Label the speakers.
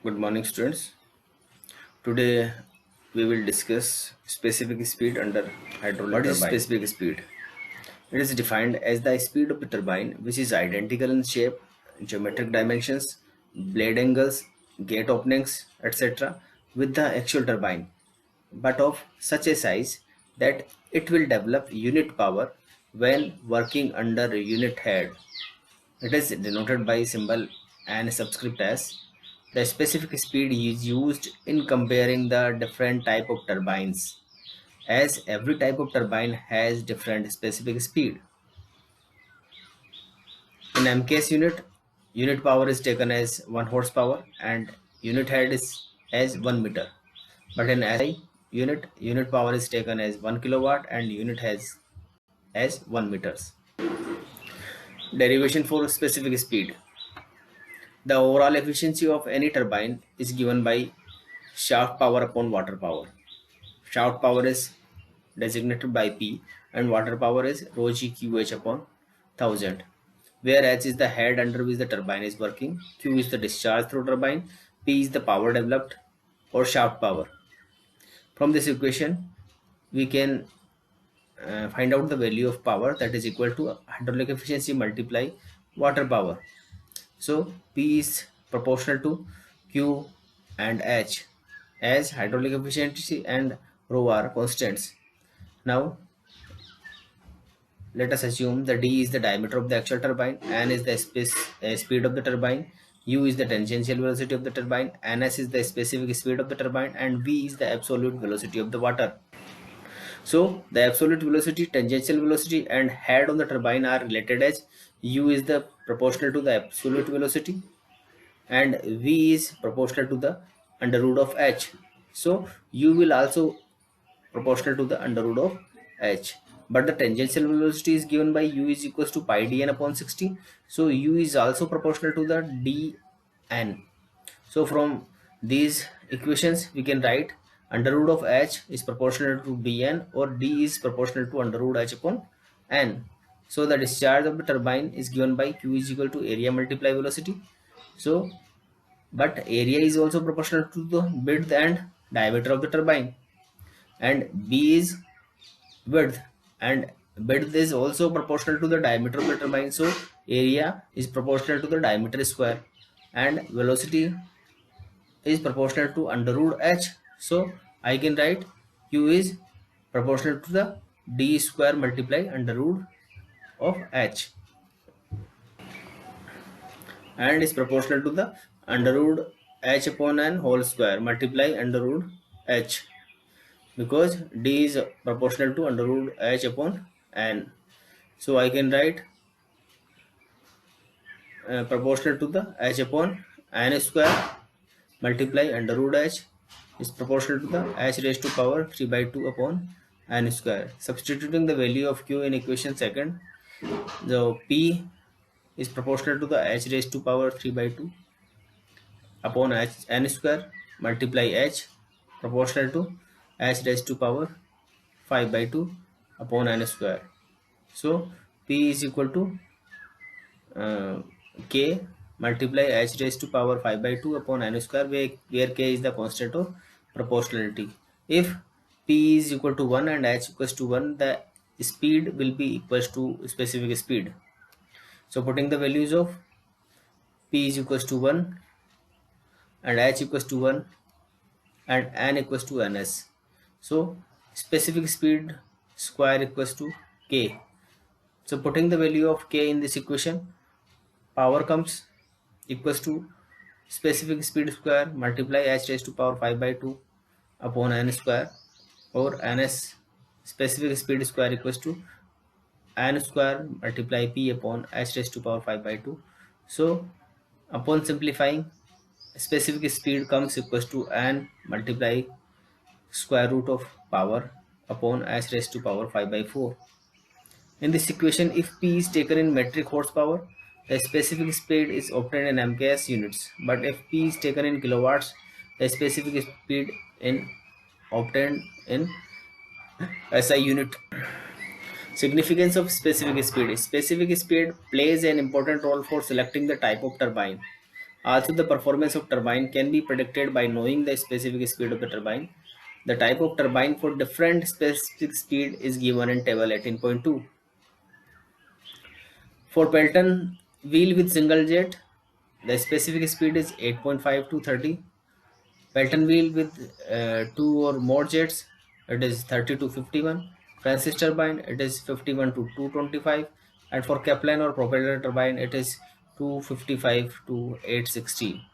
Speaker 1: Good morning, students. Today we will discuss specific speed under hydraulic What is turbine. Specific speed? It is defined as the speed of the turbine which is identical in shape, geometric dimensions, blade angles, gate openings, etc. with the actual turbine, but of such a size that it will develop unit power when working under unit head. It is denoted by symbol and subscript as. The specific speed is used in comparing the different type of turbines, as every type of turbine has different specific speed. In MKS unit, unit power is taken as 1 horsepower and unit head is as 1 meter. But in SI unit, unit power is taken as 1 kilowatt and unit has as 1 meters. Derivation for specific speed. The overall efficiency of any turbine is given by shaft power upon water power. Shaft power is designated by P and water power is rho g QH upon 1000, where H is the head under which the turbine is working, Q is the discharge through turbine, P is the power developed or shaft power. From this equation, we can find out the value of power, that is equal to hydraulic efficiency multiply water power. So P is proportional to Q and H, as hydraulic efficiency and rho are constants. Now let us assume the d is the diameter of the actual turbine, n is the speed of the turbine, u is the tangential velocity of the turbine, ns is the specific speed of the turbine, and v is the absolute velocity of the water. So the absolute velocity, tangential velocity, and head on the turbine are related as u is the proportional to the absolute velocity and v is proportional to the under root of h. So u will also proportional to the under root of h, but the tangential velocity is given by u is equals to pi dn upon 60, so u is also proportional to the dn. So from these equations we can write under root of h is proportional to dn or d is proportional to under root h upon n. So the discharge of the turbine is given by q is equal to area multiply velocity. So but area is also proportional to the width and diameter of the turbine, and b is width and width is also proportional to the diameter of the turbine, so area is proportional to the diameter square and velocity is proportional to under root h. So I can write q is proportional to the d square multiply under root of h and is proportional to the under root h upon n whole square multiply under root h, because d is proportional to under root h upon n. So I can write proportional to the h upon n square multiply under root h is proportional to the h raised to power 3 by 2 upon n square. Substituting the value of q in equation second, the p is proportional to the h raised to power 3 by 2 upon h n square multiply h proportional to h raised to power 5 by 2 upon n square. So p is equal to k multiply h raised to power 5 by 2 upon n square, where k is the constant of proportionality. If p is equal to 1 and h equals to 1, the speed will be equals to specific speed. So putting the values of p is equals to 1 and h equals to 1 and n equals to ns, so specific speed square equals to k. So putting the value of k in this equation, power comes equals to specific speed square multiply h raised to power 5 by 2 upon n square, or ns specific speed square equals to n square multiply p upon h raised to power 5 by 2. So upon simplifying, specific speed comes equals to n multiply square root of power upon h raised to power 5 by 4. In this equation, if P is taken in metric horsepower, the specific speed is obtained in MKS units. But if P is taken in kilowatts, the specific speed in obtained in SI unit. Significance of specific speed. Specific speed plays an important role for selecting the type of turbine. Also, the performance of turbine can be predicted by knowing the specific speed of the turbine. The type of turbine for different specific speed is given in table 18.2. For Pelton wheel with single jet, the specific speed is 8.5 to 30. Pelton wheel with two or more jets, it is 30 to 51. Francis turbine, it is 51 to 225. And for Kaplan or propeller turbine, it is 255 to 860.